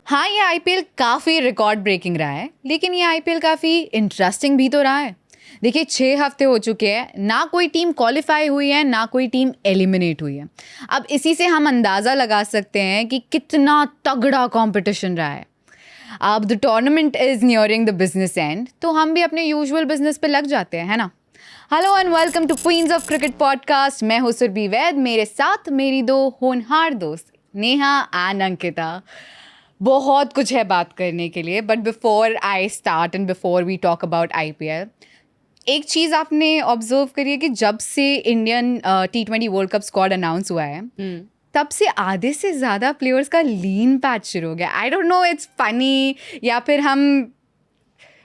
हाँ, ये आईपीएल काफ़ी रिकॉर्ड ब्रेकिंग रहा है, लेकिन ये आईपीएल काफ़ी इंटरेस्टिंग भी तो रहा है। देखिए 6 हफ्ते हो चुके हैं, ना कोई टीम क्वालिफाई हुई है, ना कोई टीम एलिमिनेट हुई है। अब इसी से हम अंदाज़ा लगा सकते हैं कि कितना तगड़ा कंपटीशन रहा है। अब the tournament is nearing the business and, तो हम भी अपने यूजुअल बिजनेस पे लग जाते हैं, है ना। Hello and welcome to Queens of Cricket podcast. मैं हूं सुरभि वैद, मेरे साथ मेरी दो होनहार दोस्त नेहा एंड अंकिता। बहुत कुछ है बात करने के लिए, but before I start and before we talk about IPL, एक चीज़ आपने ऑब्जर्व करी है कि जब से Indian T20 world cup squad announce हुआ है, तब से आधे से ज़्यादा प्लेयर्स का लीन पैच शुरू हो गया। आई डोंट नो इट्स फनी या फिर हम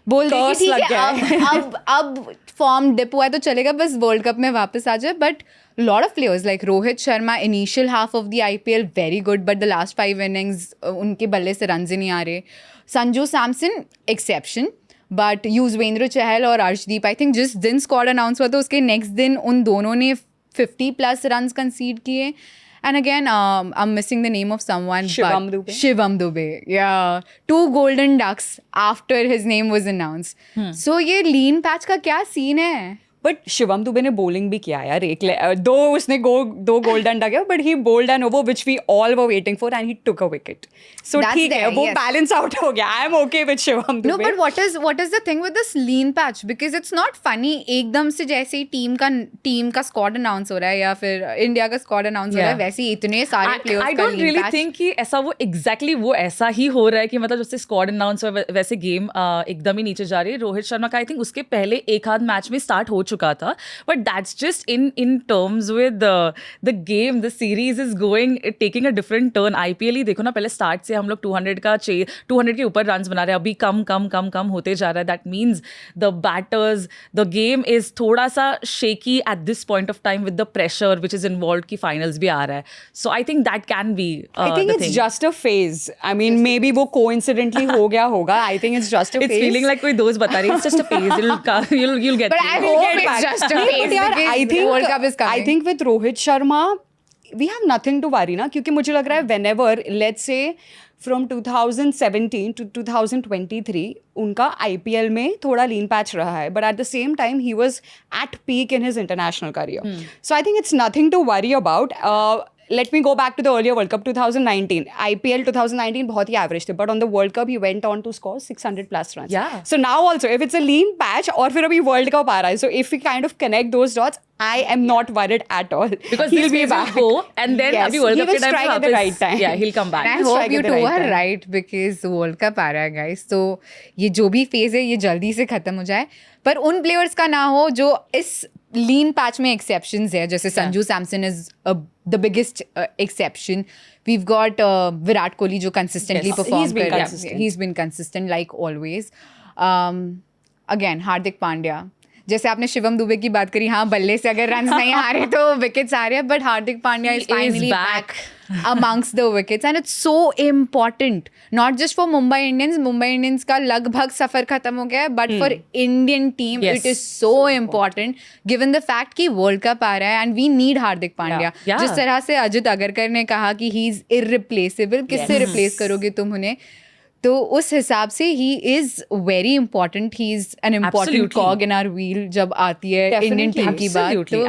बोल दें कि ठीक है अब फॉर्म डिप हुआ है तो चलेगा, बस वर्ल्ड कप में वापस आ जाए। But lot of players like Rohit Sharma, initial half of the IPL very good, but the last 5 innings उनके बल्ले से रन ही नहीं आ रहे। संजू सैमसन एक्सेप्शन, बट युजवेंद्र चहल और अर्शदीप, आई थिंक जिस दिन स्क्वाड अनाउंस हुआ था उसके नेक्स्ट दिन उन दोनों ने 50+ रन कंसीड किए. And again, I'm missing the name of someone. Shivam Dube. Shivam Dube, yeah. 2 golden ducks after his name was announced. So ये lean patch का क्या सीन है? बट शिवम दुबे ने बॉलिंग भी किया यार, दो उसने दो golden ducks, but he bowled an over which we all were waiting for and he took a wicket. So ठीक है, वो बैलेंस आउट हो गया. I am okay with Shivam Dubey. No, but what is the thing with this lean patch? Because it's not funny. एकदम से जैसे ही team का स्क्वाड अनाउंस हो रहा है या फिर इंडिया का स्क्वाड अनाउंस हो रहा है, वैसे ही इतने सारे प्लेयर्स का lean patch. I don't really think कि ऐसा वो एग्जैक्टली वो ऐसा ही हो रहा है कि मतलब जैसे स्क्वाड अनाउंस हुआ वैसे गेम एकदम ही नीचे जा रही है. रोहित शर्मा का आई थिंक उसके पहले एक आध मैच में स्टार्ट हो चुका था, but that's just in terms with the game, the series is taking a different turn. IPL ही देखो ना, पहले स्टार्ट से हम लोग 200 के ऊपर रन्स बना रहे हैं, अभी कम होते जा रहा है. That means the batters, the game is थोड़ा सा shaky at this point of time with the pressure which is involve कि फाइनल्स भी आ रहा है. So I think that can be, I think it's just a phase. I mean maybe वो coincidentally हो गया होगा. I think it's just a phase. It's feeling like कोई दोस्त बता रही है it's just a phase. you'll get But I hope it's just a phase. World Cup is coming. I think with Rohit Sharma, we have nothing to worry ना, क्योंकि मुझे लग रहा है whenever, let's say from 2017 to 2023 उनका IPL में थोड़ा lean patch रहा है, but at the same time he was at peak in his international career. So I think it's nothing to worry about. Let me go back to the earlier World Cup 2019. IPL 2019 बहुत ही average थे, but on the World Cup he went on to score 600+ runs. Yeah. So now also if it's a lean patch और फिर अभी World Cup आ रहा है, so if we kind of connect those dots, I am not worried at all. Because he'll be back. Go and then yes, अभी World Cup he will strike at the right time. Yeah, he'll come back. I hope you two are right because World Cup आ रहा है guys. तो ये जो भी phase है ये जल्दी से खत्म हो जाए, पर उन प्लेयर्स का ना हो जो इस लीन पैच में एक्सेप्शंस है. जैसे Sanju Samson is the biggest exception. We've got Virat Kohli जो कंसिस्टेंटली परफॉर्म कर रहा है. He is been consistent like always. Again Hardik Pandya, जैसे आपने शिवम दुबे की बात करी, हाँ बल्ले से अगर रन्स नहीं आ रहे तो विकेट्स आ रहे हैं, but Hardik Pandya is finally back amongst the wickets and it's so important not just for Mumbai Indians का लगभग सफर खत्म हो गया है, but for Indian team it is so important given the fact कि World Cup आ रहा है and we need Hardik Pandya. जिस तरह से अजित अगरकर ने कहा कि he is irreplaceable, किससे replace करोगे तुम उन्हें, तो उस हिसाब से he is very important. He is an important cog in our wheel जब आती है इंडियन टीम की बात.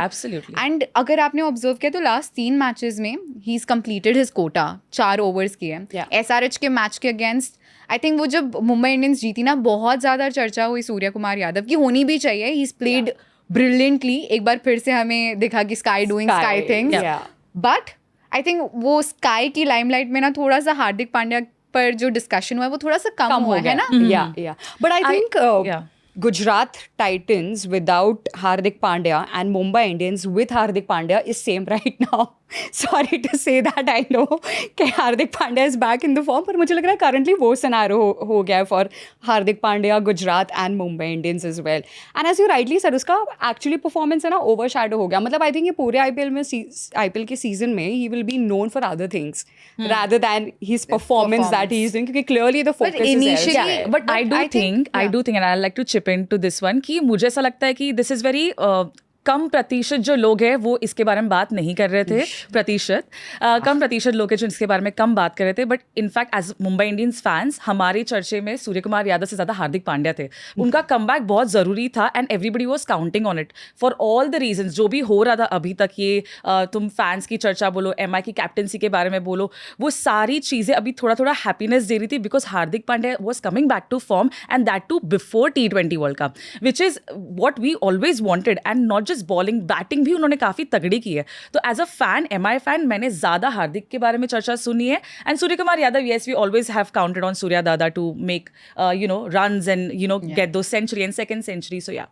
एंड अगर आपने ऑब्जर्व किया तो लास्ट 3 मैचेस में he is completed his quota. 4 overs किए. SRH के मैच के अगेंस्ट आई थिंक वो जब मुंबई इंडियंस जीती ना, बहुत ज़्यादा चर्चा हुई सूर्य कुमार यादव की, होनी भी चाहिए. He is played brilliantly. एक बार फिर से हमें दिखा कि sky doing sky things, but I think वो स्काई की लाइमलाइट में ना थोड़ा सा हार्दिक पांड्या पर जो डिस्कशन हुआ है वो थोड़ा सा कम हुआ है ना. या but I think Gujarat Titans without Hardik Pandya and Mumbai Indians with Hardik Pandya is same right now. Sorry to say that, I know कि Hardik Pandya is back in the form, पर मुझे लग रहा है currently वो scenario हो गया है for Hardik Pandya, Gujarat and Mumbai Indians as well. And as you rightly said, उसका actually performance है ना overshadow हो गया. मतलब I think ये पूरे IPL के season में he will be known for other things rather than his performance that he is doing, क्योंकि clearly the focus is elsewhere. But I do think and I like to chip into this one कि मुझे ऐसा लगता है कि this is very कम प्रतिशत जो लोग हैं वो इसके बारे में बात नहीं कर रहे थे, कम प्रतिशत लोग हैं जो इसके बारे में कम बात कर रहे थे. But in fact as Mumbai Indians fans हमारे चर्चे में सूर्य कुमार यादव से ज़्यादा हार्दिक पांड्या थे. उनका कमबैक बहुत ज़रूरी था and everybody was counting on it for all the reasons. जो भी हो रहा था अभी तक, ये तुम फैंस की चर्चा बोलो, MI की कैप्टनसी के बारे में बोलो, वो सारी चीज़ें अभी थोड़ा थोड़ा हैप्पीनेस दे रही थी because Hardik Pandya was coming back to form and that too before T20 world cup, which is what we always wanted. And not just bowling, batting भी उन्होंने काफ़ी तगड़ी की है. तो as a fan, MI fan, मैंने ज़्यादा हार्दिक के बारे में चर्चा सुनी है. And Surya Kumar Yadav, yes, we always have counted on Surya दादा to make runs and get those century and second century. So yeah.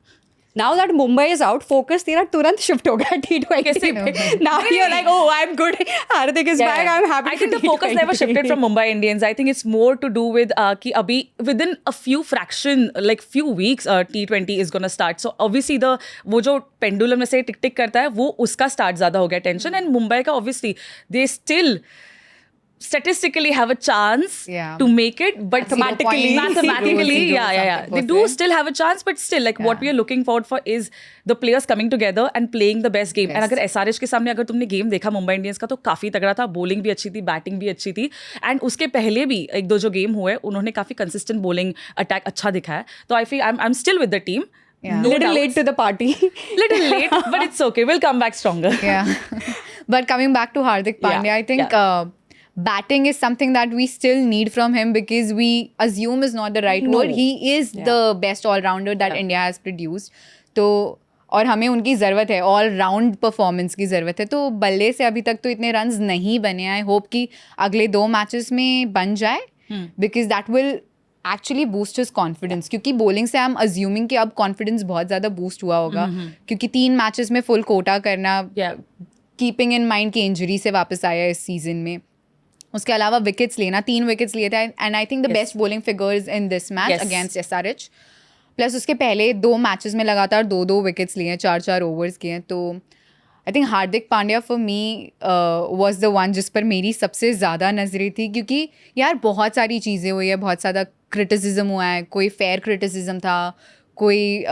Now that Mumbai is out, focus तेरा तुरंत shift हो गया T20 पे. Now you're like, oh, I'm good. Hardik is back. I'm happy. I think the focus never shifted from Mumbai Indians. I think it's more to do with कि अभी within a few few weeks, T20 is gonna start. So obviously वो जो pendulum में से टिक टिक करता है, वो उसका start ज़्यादा हो गया tension. And Mumbai का obviously they still statistically have a chance to make it, but mathematically they do still have a chance, but still like what we are looking forward for is the players coming together and playing the best game. And अगर SRH के सामने अगर तुमने game देखा Mumbai Indians का, तो काफी तगड़ा था. बॉलिंग भी अच्छी थी, बैटिंग भी अच्छी थी. एंड उसके पहले भी एक दो जो गेम हुए, उन्होंने काफी कंसिस्टेंट बॉलिंग अटैक अच्छा दिखाया. तो I feel I am still with the team. Little late to the party. Little late, but it's okay. We'll come back stronger. Yeah. But coming back to Hardik Pandya, I think batting is something that we still need from him because we assume is not the right word. He is the best all-rounder that India has produced. तो और हमें उनकी ज़रूरत है, all round performance की ज़रूरत है. तो बल्ले से अभी तक तो इतने रन्स नहीं बने. आई होप कि अगले 2 मैचेस में बन जाए, because that will actually boost his confidence. क्योंकि बॉलिंग से आई एम अज्यूमिंग कि अब कॉन्फिडेंस बहुत ज़्यादा बूस्ट हुआ होगा, क्योंकि 3 मैचेस में फुल कोटा करना, कीपिंग इन माइंड कि इंजरी से वापस आया इस सीजन में. उसके अलावा विकेट्स लेना, 3 विकेट्स लिए थे. And I think the best bowling figures in this match against SRH. Plus उसके पहले 2 मैचेस में लगातार 2-2 विकेट्स लिए हैं, 4-4 ओवर्स किए हैं. तो I think Hardik Pandya for me was the one जिस पर मेरी सबसे ज़्यादा नजरें थी. क्योंकि यार बहुत सारी चीज़ें हुई है, बहुत ज़्यादा क्रिटिसिज्म हुआ है. कोई फेयर क्रिटिसिज्म था, कोई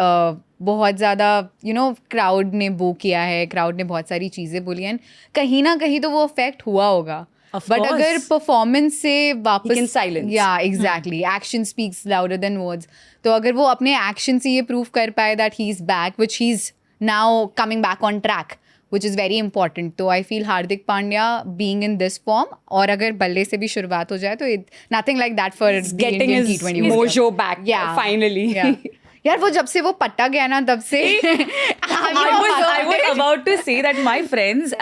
बहुत ज़्यादा क्राउड ने बू किया है, क्राउड ने बहुत सारी चीज़ें बोली हैं. कहीं ना कहीं तो वो अफेक्ट हुआ होगा. बट अगर परफॉर्मेंस से वापस exactly, action speaks louder than words. तो अगर वो अपने एक्शन से ये प्रूव कर पाए that he is back, which he is now coming back on track, which is very important. तो I feel Hardik Pandya being in this form, और अगर बल्ले से भी शुरुआत हो जाए तो nothing like that for getting his T20 mojo back. Finally. यार वो जब से वो पट्टा गया ना, तब से I was about to say that my friends,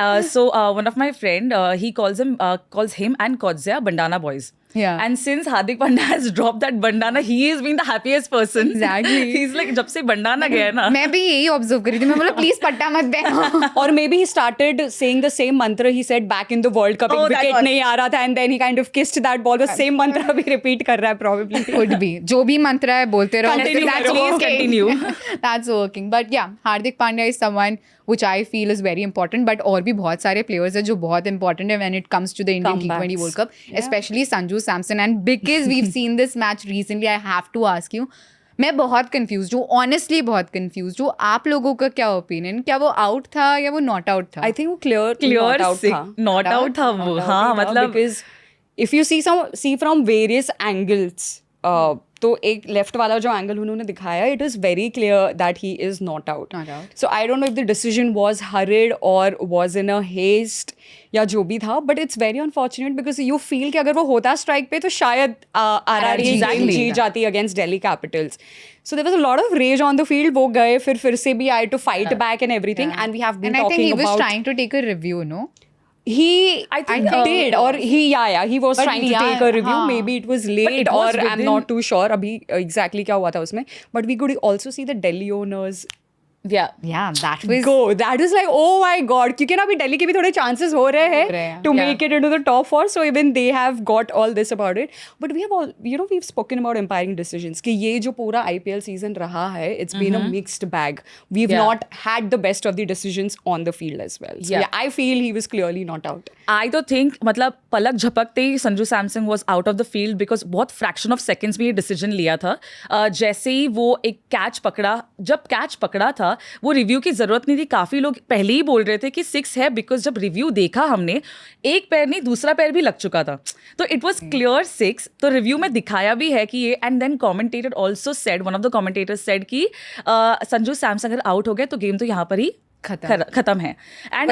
one of my friend, he calls him and Kodzia Bandana boys. Yeah. And since Hardik Pandya has dropped that bandana, he has been the happiest person. Exactly. He's like, जब से bandana गया ना. मैं भी यही observe करी थी. मैं बोला प्लीज पट्टा मत पहनो. Or maybe he started saying the same mantra he said back in the World Cup. एक विकेट नहीं आ रहा था and then he kind of kissed that ball. The same mantra भी repeat कर रहा है probably. Could be. जो भी मंत्र है बोलते रहो. Continue. That's working. But yeah, Hardik Pandya is someone which I feel is very important. But और भी बहुत सारे players हैं जो बहुत important है when it comes to the Indian T20 World Cup. Especially Sanju Samson. And because we've seen this match recently, I have to ask you, मैं बहुत कंफ्यूज हूँ, ऑनेस्टली बहुत कंफ्यूज हूँ. आप लोगों का क्या ओपिनियन? क्या वो आउट था या वो नॉट आउट था? आई थिंक वो क्लियर नॉट आउट था वो. हाँ, मतलब because if you see from various angles, तो एक लेफ्ट वाला जो एंगल उन्होंने दिखाया, it is very clear that he is not out. So I don't know if the decision was hurried or was in a haste या जो भी था, but it's very unfortunate because you feel कि अगर वो होता स्ट्राइक पे तो शायद RRH जीत जाती against Delhi Capitals. So there was a lot of rage on the field. वो गए फिर से भी आए to fight back and everything, and we have been talking about. And I think he was trying to take a review, no? I think did, or he was trying to take a review. Maybe it was late, or I'm not too sure अभी exactly क्या हुआ था उसमें. But we could also see the Delhi owners. That was that is like, oh my god, क्योंकि ना अभी दिल्ली के भी थोड़े chances हो रहे हैं to make it into the top 4, so even they have got all this about it. But we have all, we've spoken about umpiring decisions कि ये जो पूरा IPL season रहा है, it's been a mixed bag. We've not had the best of the decisions on the field as well. So I feel he was clearly not out. I तो think मतलब पलक झपकते ही Sanju Samson was out of the field because बहुत fraction of seconds में ये decision लिया था. जैसे ही वो एक कैच पकड़ा, जब कैच पकड़ा था था वो रिव्यू की ज़रूरत नहीं थी. काफ़ी लोग पहले ही बोल रहे थे कि 6 है, बिकॉज जब रिव्यू देखा हमने, एक पैर नहीं दूसरा पैर भी लग चुका था. तो इट वॉज क्लियर 6. तो रिव्यू में दिखाया भी है कि ये. And then commentator also said, one of the commentators said कि संजू सैमसन अगर आउट हो गए तो गेम तो यहाँ पर ही खत्म है. एंड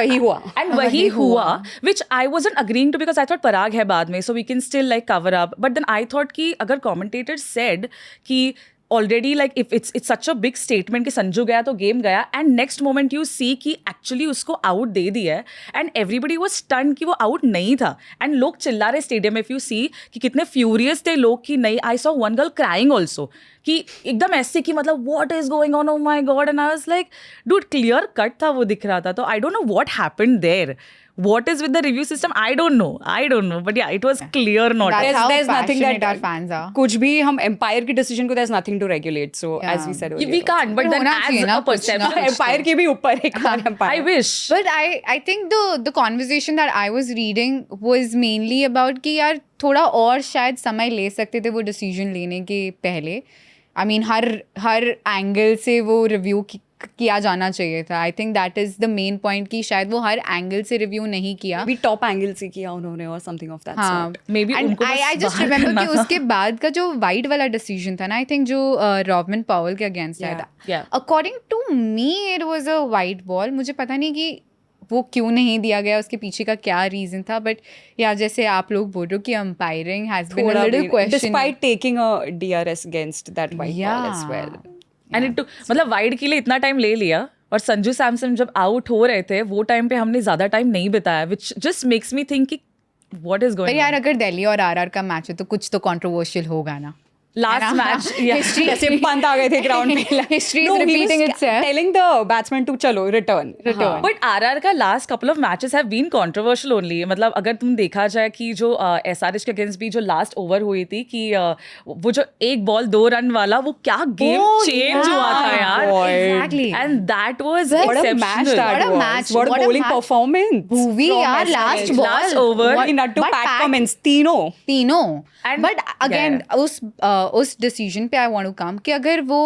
वही हुआ which I wasn't agreeing to, because I thought Parag है बाद में, so we can still like cover up. But then I thought कि अगर कॉमेंटेटर सेड कि already like if it's such a big statement कि संजू गया तो गेम गया, and next moment you see कि एक्चुअली उसको आउट दे दिया है, एंड एवरीबडी वाज स्टन्ड कि वो आउट नहीं था. एंड लोग चिल्ला रहे स्टेडियम में, इफ यू सी कि कितने फ्यूरियस थे लोग कि नहीं. I saw one girl crying also कि एकदम ऐसे कि मतलब what is going on, oh my god. And I was like dude, clear cut था वो दिख रहा था. तो I don't know what happened there. What is with the review system? I don't know. But yeah, it was clear not. That's how there's nothing passionate that our fans are. कुछ भी हम empire की decision को there's nothing to regulate. So as we said earlier, We can't, but then होना as चाहिए ना a कुछ ना. perception. एम्पायर के भी ऊपर एक बार empire. I wish. But I think the conversation that I was reading was mainly about कि यार थोड़ा और शायद समय ले सकते थे वो डिसीजन लेने के पहले. I mean हर एंगल से वो रिव्यू किया जाना चाहिए था. I think that is the main point कि शायद वो हर एंगल से रिव्यू नहीं किया. भी टॉप एंगल से किया उन्होंने और समथिंग ऑफ दैट हाँ, सॉर्ट. Maybe उनको बस आई जस्ट बाहर रिमेम्बर करना कि था. उसके बाद का जो वाइट वाला डिसीजन था ना, आई थिंक जो रॉबमन पावल के अगेंस्ट आया था, Yeah. According to me it was a white ball. मुझे पता नहीं कि वो क्यों नहीं दिया गया, उसके पीछे का क्या रीजन था. बट या जैसे आप लोग बोल रहे हो कि umpiring has been a little question despite taking a DRS against that white ball as well. And it मतलब वाइड के लिए इतना टाइम ले लिया, और संजू सैमसन जब आउट हो रहे थे वो टाइम पे हमने ज्यादा टाइम नहीं बिताया, which just makes me think कि व्हाट इज पर गोइंग यार अगर दिल्ली और आरआर का मैच है तो कुछ तो कंट्रोवर्शियल होगा ना. Last match. जैसे पंत आ गए थे ग्राउंड पे. History is repeating itself. Telling the batsman to चलो return. बट आरआर का last couple of matches have been controversial only. मतलब अगर तुम देखा जाए कि जो एसआरएच के अगेंस्ट भी जो लास्ट ओवर हुई थी कि वो जो एक बॉल 2 रन वाला, वो क्या गेम चेंज हुआ था यार. Exactly. And that was What a match that What a was. match. What a What a bowling match. performance. Bhuvi from यार SRH. last ball. Last over. Nuttu, But Pat Pat- Cummins, तीनों. And- but again उस decision पे I want to come कि अगर वो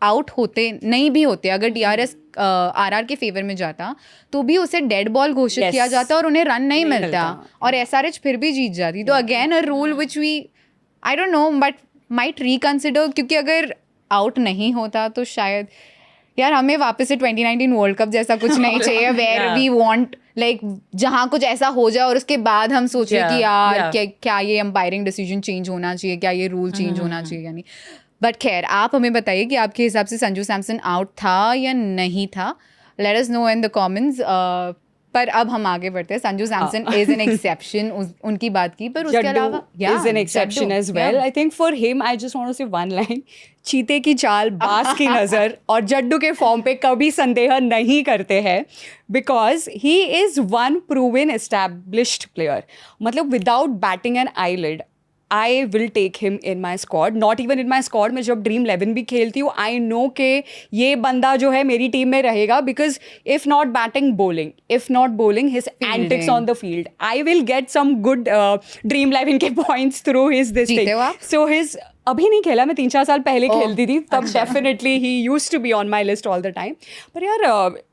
out होते नहीं भी होते, अगर डीआरएस आरआर के फेवर में जाता तो भी उसे डेड बॉल घोषित Yes. किया जाता और उन्हें रन नहीं नहीं मिलता मिलता. और एसआरएच फिर भी जीत जाती. तो again a rule which we I don't know but might reconsider, क्योंकि अगर आउट नहीं होता तो शायद यार हमें वापस से 2019 वर्ल्ड कप जैसा कुछ नहीं चाहिए where Yeah. We want like जहाँ कुछ ऐसा हो जाए और उसके बाद हम सोचें Yeah, कि यार yeah. क्या ये अंपायरिंग डिसीजन चेंज होना चाहिए, क्या ये रूल चेंज होना चाहिए या नहीं. बट खैर आप हमें बताइए कि आपके हिसाब से संजू सैमसन आउट था या नहीं था. Late us no in the comments. पर अब हम आगे बढ़ते हैं. Sanju Samson is an exception, उनकी बात की, पर उसके अलावा is an exception as well. I think for him, I just want to say one line. चीते की चाल, बास की नजर और जड्डू के फॉर्म पे कभी संदेह नहीं करते हैं, because he is one proven established player. मतलब without batting an eyelid, I will take him in my squad. Not even in my squad. मैं जब ड्रीम 11 भी खेलती हूँ, I know कि ये बंदा जो है मेरी टीम में रहेगा, because if not batting, bowling, his antics on the field, I will get some good dream 11 के points through his this जीते thing. हो आप? So his अभी नहीं खेला, मैं 3-4 साल पहले Oh, खेलती थी तब. अच्छा. Definitely he used to be on my list all the time. पर यार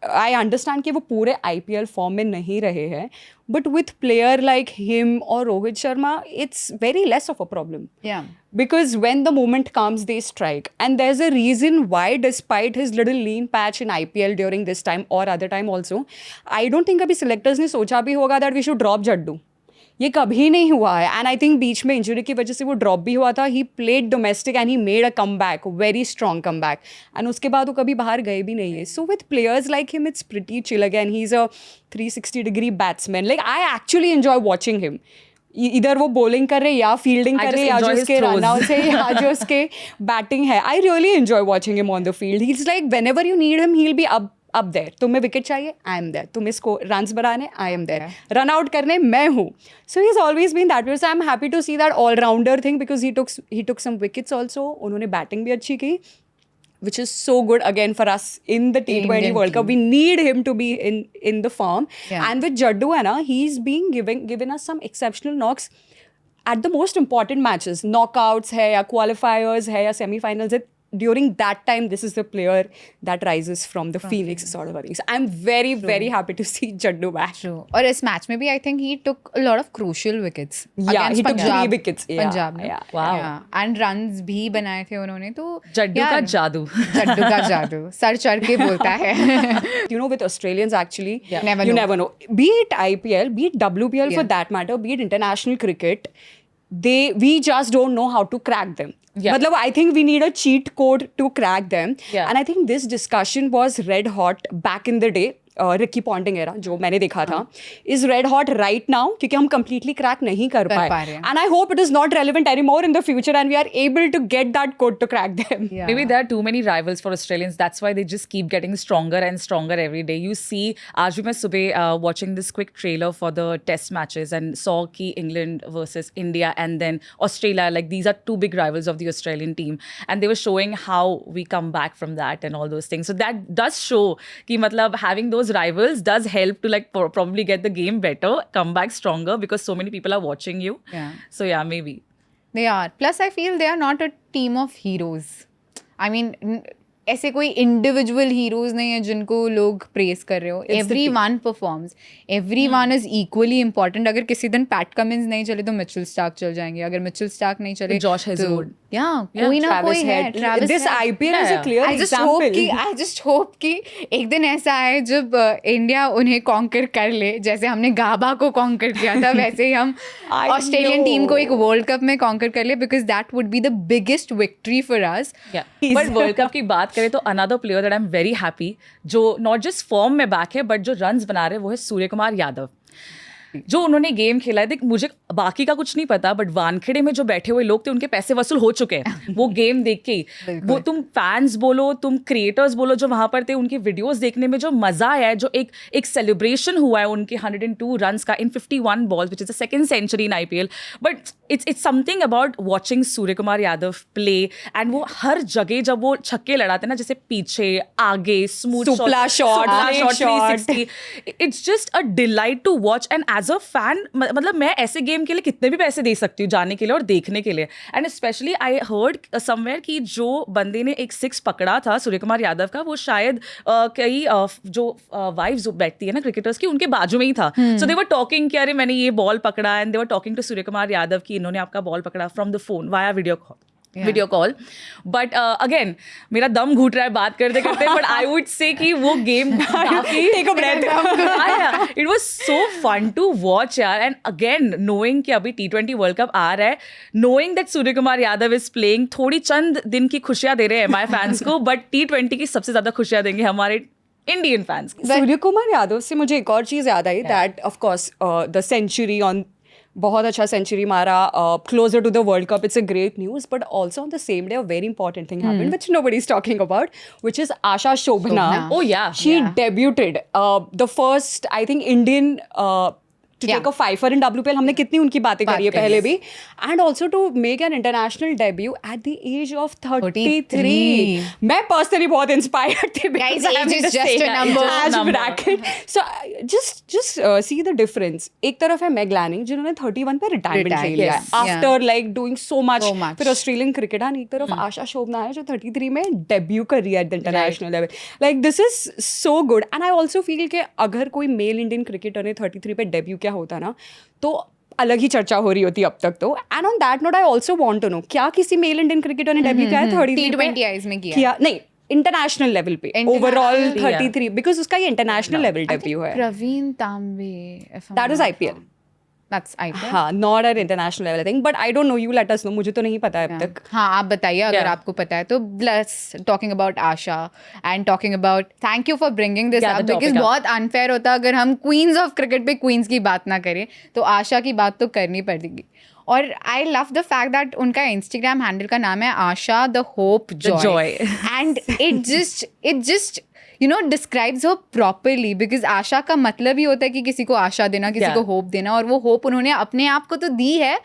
आई अंडरस्टैंड कि वो पूरे IPL फॉर्म में नहीं रहे हैं, but with player like him और Rohit Sharma it's very less of a problem. Yeah. Because when the moment comes, they strike. And there's a reason why, despite his little lean patch in IPL during this time or other time also, I don't think अभी selectors ने सोचा भी होगा that we should drop Jaddu. ये कभी नहीं हुआ है. एंड आई थिंक बीच में इंजरी की वजह से वो ड्रॉप भी हुआ था. He played domestic and he made a come back, very strong come back, and उसके बाद वो कभी बाहर गए भी नहीं है. So with players like him it's pretty chill. Again he is a 360-degree batsman. Like I actually enjoy watching him. इधर वो बॉलिंग कर रहे या फील्डिंग कर रहे या जो उसके रन आउट है या जो उसके बैटिंग है. I really enjoy watching him on the field. He is like whenever you need him he will be up there. तुम्हें विकेट चाहिए, आई एम देयर. तुम्हें इसको रन्स बनाने, I am there. Run out करने, मैं हूँ. So he is always been that way. So I am happy to see that allrounder thing, because he took some wickets also. उन्होंने batting भी अच्छी की, which is so good again for us in the T20 Indian World Cup. We need him to be in the form. Yeah. And with Jaddu, he's being given us some exceptional knocks at the most important matches. Knockouts hai ya qualifiers hai ya semi-finals hai. during that time, this is the player that rises from the phoenix sort of a thing. So I'm very, very happy to see Jaddu back. True. और इस match में भी I think he took a lot of crucial wickets. Yeah, against he took Punjab. 3 wickets. Yeah, Punjab ने. yeah, Wow. Yeah. And runs भी बनाए थे उन्होंने तो. जड्डू का यार, जादू. जड्डू का जादू. सर चढ़ के बोलता है. You know, with Australians actually, Never you know. never know. Be it IPL, be it WPL for that matter, be it international cricket, we just don't know how to crack them. Yeah. Matlab, I think we need a cheat code to crack them. Yeah. And I think this discussion was red hot back in the day. Ricky Ponting era जो मैंने देखा था is red hot right now क्योंकि हम completely crack नहीं कर पाए and I hope it is not relevant anymore in the future and we are able to get that code to crack them. Maybe there are too many rivals for Australians. That's why they just keep getting stronger and stronger every day. You see, आज भी मैं सुबह watching this quick trailer for the test matches and saw कि England versus India and then Australia, like these are two big rivals of the Australian team, and they were showing how we come back from that and all those things. So that does show कि मतलब having those rivals does help to like probably get the game better, come back stronger because so many people are watching you. Yeah. So yeah, maybe. They are. Plus, I feel they are not a team of heroes. I mean, ऐसे कोई individual heroes नहीं है जिनको लोग press कर रहे हो. Every one performs, every one is equally important. अगर किसी दिन पैट कमिंस नहीं चले तो मिचेल स्टार्क चल जाएंगे. अगर मिचेल स्टार्क नहीं चले Josh Hazelwood. कोई ना कोई है. Travis This Head. IPL is a clear I just hope कि एक दिन ऐसा आए जब इंडिया उन्हें कॉन्कर कर ले, जैसे हमने गाबा को कॉन्कर किया था वैसे ही हम ऑस्ट्रेलियन टीम को एक वर्ल्ड कप में कॉन्कर कर ले, because that would be the biggest victory for us. But world cup की बात करें तो another player that I am very happy जो नॉट जस्ट फॉर्म में बैक है बट जो रन्स बना रहे हैं वो है सूर्य कुमार यादव. जो उन्होंने गेम खेला है, देख मुझे बाकी का कुछ नहीं पता बट वानखेड़े में जो बैठे हुए लोग थे उनके पैसे वसूल हो चुके हैं वो गेम देख के ही. वो तुम फैंस बोलो, तुम क्रिएटर्स बोलो जो वहां पर थे, उनके वीडियोस देखने में जो मजा आया है, जो एक सेलिब्रेशन हुआ है उनके 102 रन्स का in 51 balls which is the second century in IPL. But it's something about watching Surya Kumar Yadav play and वो हर जगह जब वो छक्के लड़ाते ना, जैसे पीछे आगे smooth shot, 360, it's just a delight to watch. And as a fan मतलब मैं ऐसे गेम के लिए कितने भी पैसे दे सकती हूँ जाने के लिए और देखने के लिए. And specially I heard somewhere कि जो बंदे ने एक 6 पकड़ा था सूर्य कुमार यादव का, वो शायद कई जो वाइफ्स बैठती है ना क्रिकेटर्स की, उनके बाजू में ही था. सो दे वर टॉकिंग कि अरे मैंने ये बॉल पकड़ा and they were talking to Surya Kumar Yadav कि इन्होंने आपका बॉल पकड़ा from the phone via video call. But again मेरा दम घुट रहा है बात करते करते, बट आई वुड से कि वो game it was so fun to watch यार. एंड अगेन नोइंग कि अभी T20 वर्ल्ड कप आ रहा है, knowing that Surya Kumar Yadav is playing, थोड़ी चंद दिन की खुशियां दे रहे हैं हमारे फैंस को, बट T20 की सबसे ज्यादा खुशियां देंगे हमारे इंडियन फैंस. सूर्य कुमार यादव से मुझे एक और चीज़ याद आई that of course the century on, बहुत अच्छा सेंचुरी मारा, closer to the world cup, it's a great news. But also on the same day a very important thing happened which nobody is talking about, which is Asha Shobhana. Oh yeah. She debuted the first, I think, Indian to take a fifer in WPL. हमने कितनी उनकी बातें करी है पहले भी. And also to make an international debut at the age of 33. मैं personally बहुत inspired थी because Guys, I'm age in is the just a same number. age bracket. So just see the difference. एक तरफ है Meg Lanning जिन्होंने 31 पे retirement ले लिया Yes. after like doing so much So much. for Australian cricket. And एक तरफ आशा शोभना है जो 33 में debut कर रही है at the international level. Like this is so good. And I also feel कि अगर कोई male Indian cricketer ने 33 पे debut क्या होता ना तो अलग ही चर्चा हो रही होती अब तक तो. And on that note I also want to know क्या किसी मेल इंडियन क्रिकेटर ने डेब्यू किया है 33 आईज में किया नहीं इंटरनेशनल लेवल पे ओवरऑल 33 बिकॉज उसका ये इंटरनेशनल लेवल डेब्यू है. Praveen Tambe, that is IPL. That's IPL. हाँ, not at international level I think, but I don't know, you let us know. मुझे तो नहीं पता है अब तक. हाँ आप बताइए अगर आपको पता है तो. Let's talking about Asha and talking about, thank you for bringing this up because बहुत अनफेयर होता अगर हम क्वींस ऑफ क्रिकेट पे क्वींस की बात ना करें, तो आशा की बात तो करनी पड़ेगी. और I love the fact that उनका इंस्टाग्राम हैंडल का नाम है Asha the hope joy and it just you know describes her properly because Asha का मतलब ही होता है कि किसी को आशा देना, किसी को होप देना, और वो होप उन्होंने अपने आप को तो दी है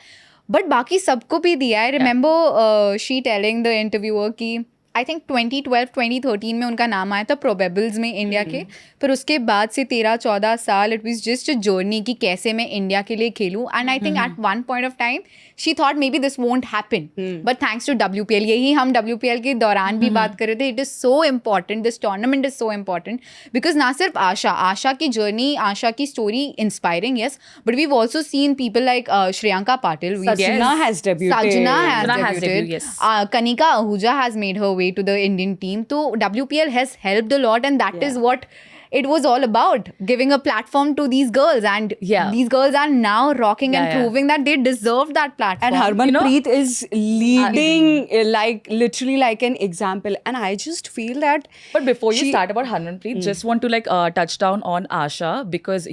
बट बाकी सबको भी दिया है. Remember she telling the interviewer कि आई थिंक 2012 2013 में उनका नाम आया था प्रोबेबल्स में इंडिया के, पर उसके बाद से 13-14 साल it was just a journey कि कैसे मैं इंडिया के लिए खेलूं. And I think at one point of time she thought maybe this won't happen, but thanks to WPL. यही हम WPL के दौरान भी बात कर रहे थे. It is so important, this tournament is so important because ना सिर्फ आशा की जर्नी, आशा की story inspiring, yes, but we've also seen people like Shriyanka Patil. Sajna has debuted. Sajna has Sajna has debuted. debuted, yes. Kanika Ahuja has made her way to the Indian team. So WPL has helped a lot, and that is what it was all about, giving a platform to these girls. And these girls are now rocking and proving that they deserve that platform. And Harmanpreet is leading like literally like an example. And I just feel that. But before you start about Harmanpreet, just want to like touch down on Asha, because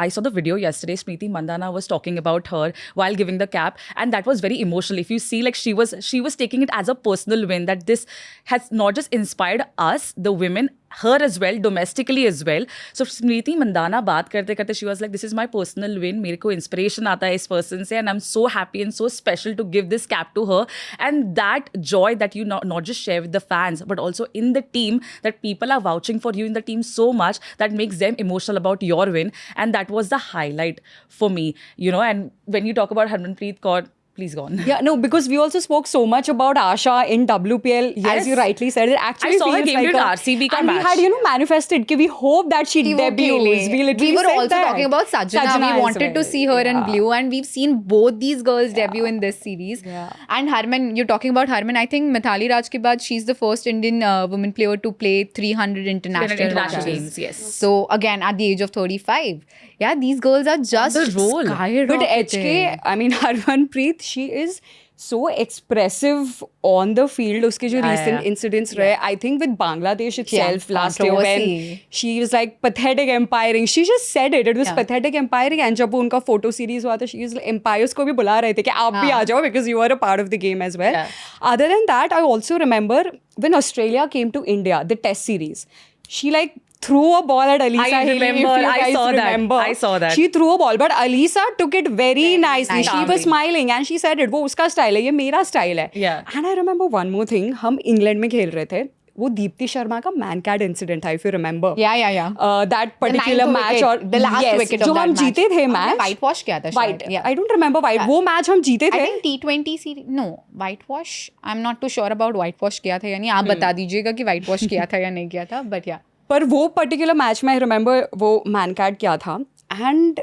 I saw the video yesterday. Smriti Mandhana was talking about her while giving the cap, and that was very emotional. If you see, like she was taking it as a personal win, that this has not just inspired us, the women, her as well, domestically as well. So Smriti Mandhana बात करते करते she was like, this is my personal win, मेरे को inspiration आता है इस person से, and I'm so happy and so special to give this cap to her. And that joy that you not just share with the fans, but also in the team, that people are vouching for you in the team so much, that makes them emotional about your win. And that was the highlight for me, you know. And when you talk about Harmanpreet Kaur, please go on. Yeah, no, because we also spoke so much about Asha in WPL, as you rightly said. It actually I saw her feels game like during RCB ka and match. we had, you know, manifested कि we hope that she debuts. We literally were said also that. talking about Sajna. We as wanted to well. see her in blue, and we've seen both these girls debut in this series. Yeah. And Harman, you're talking about Harman. I think Mithali Raj ke baad, she's the first Indian woman player to play 300 international games. Yes. So again, at the age of 35, yeah, these girls are just the roll. But HK, I mean, Harmanpreet, she is so expressive on the field. उसके जो recent incidents रहे, I think with Bangladesh itself last year when she was like pathetic umpiring, she just said it was pathetic umpiring. And जब वो उनका photo series हुआ था, she was umpires को भी बुला रहे थे कि आप भी आ जाओ, because you are a part of the game as well. Other than that, I also remember when Australia came to India, the test series, she like threw a ball at Alisa I Haley, remember. if you guys remember. I saw that. She threw a ball, but Alisa took it very nicely. She was calmly. smiling and she said it, वो उसका style है, ये मेरा style है. Yeah. And I remember one more thing, हम England में खेल रहे थे, वो दीप्ति शर्मा का man cat incident था, if you remember. Yeah. That particular match or the last wicket जो of that हम match. जीते थे match. Whitewash किया था White. शायद. I don't remember white. वो match हम जीते थे. I think T20 series. No, whitewash. I'm not too sure about whitewash किया था या नहीं. आप बता दीजिएगा कि whitewash किया था या नहीं किया था. But yeah. पर वो पर्टिकुलर मैच में आई रिमेंबर वो मैन कैट क्या था. And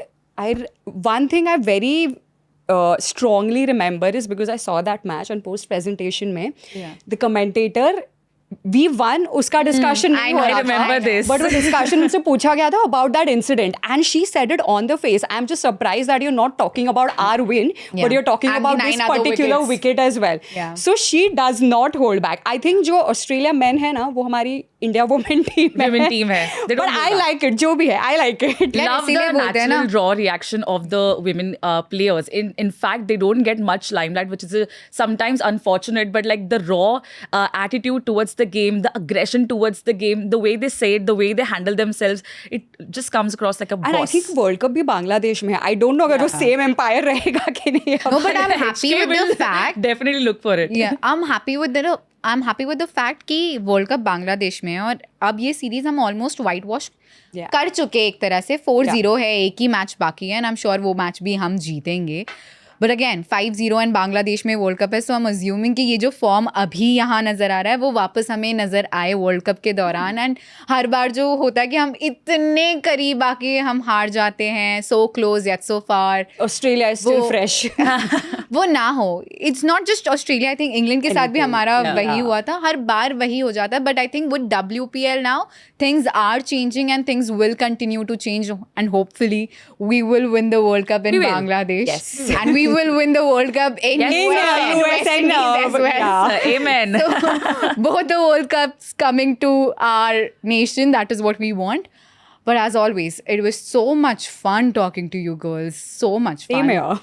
one thing I very strongly remember is because I saw that match and post presentation में the commentator we won उसका discussion नहीं हो रहा था. remember this. But वो discussion उनसे पूछा गया था about that incident and she said it on the face. I'm just surprised that you're not talking about our win, but you're talking And about the this 9 other particular wickets. wicket as well. Yeah. So she does not hold back. I think जो Australia men है ना, वो हमारी India women team है. Women team है. They don't But hold I back. like it. जो भी है, I like it. Yeah, Love इसीलिए the बोलते हैं ना. natural raw reaction of the women players. In fact, they don't get much limelight, which is sometimes unfortunate. But like the raw attitude towards the game, the aggression towards the game, the way they say it, the way they handle themselves, it just comes across like a boss. And I think World Cup भी बांग्लादेश में है. I don't know अगर वो same empire रहेगा कि नहीं. No, but I'm happy HK with will the fact. Definitely look for it. Yeah, I'm happy with the fact कि world cup Bangladesh में है और अब ये सीरीज हम ऑलमोस्ट वाइट वॉश कर चुके एक तरह से. 4-0 है, एक ही मैच बाकी है एंड आई एम श्योर वो मैच भी हम जीतेंगे. बट अगेन 5-0 एंड बांग्लादेश में वर्ल्ड कप है, सो आई एम अज्यूमिंग कि ये जो फॉर्म अभी यहाँ नज़र आ रहा है वो वापस हमें नज़र आए वर्ल्ड कप के दौरान. एंड हर बार जो होता है कि हम इतने करीब आके हम हार जाते हैं, so close yet so far. Australia is still fresh. वो ना हो. It's not just Australia, I think England के साथ भी हमारा वही हुआ था. हर बार वही हो जाता है. But I think with WPL now things are changing and things will continue to change and hopefully we will win the world cup in Bangladesh and we will win the World Cup in US and as well. Yeah. Amen. So, both the World Cups coming to our nation, that is what we want. But as always, it was so much fun talking to you girls. So much fun. Same here.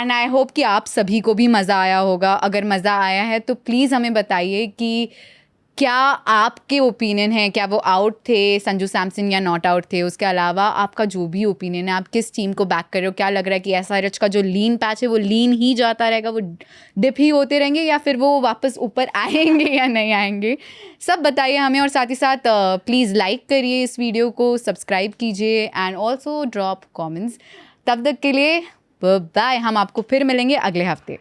And I hope कि आप सभी को भी मज़ा आया होगा. अगर मज़ा आया है तो प्लीज़ हमें बताइए कि क्या आपके ओपिनियन है, क्या वो आउट थे संजू सैमसन या नॉट आउट थे? उसके अलावा आपका जो भी ओपिनियन है, आप किस टीम को बैक कर रहे हो? क्या लग रहा है कि SRH का जो लीन पैच है वो लीन ही जाता रहेगा, वो डिप ही होते रहेंगे, या फिर वो वापस ऊपर आएंगे या नहीं आएंगे? सब बताइए हमें, और साथ ही साथ प्लीज़ लाइक करिए इस वीडियो को, सब्सक्राइब कीजिए एंड ऑल्सो ड्रॉप कॉमेंट्स। तब तक के लिए बाय, हम आपको फिर मिलेंगे अगले हफ्ते।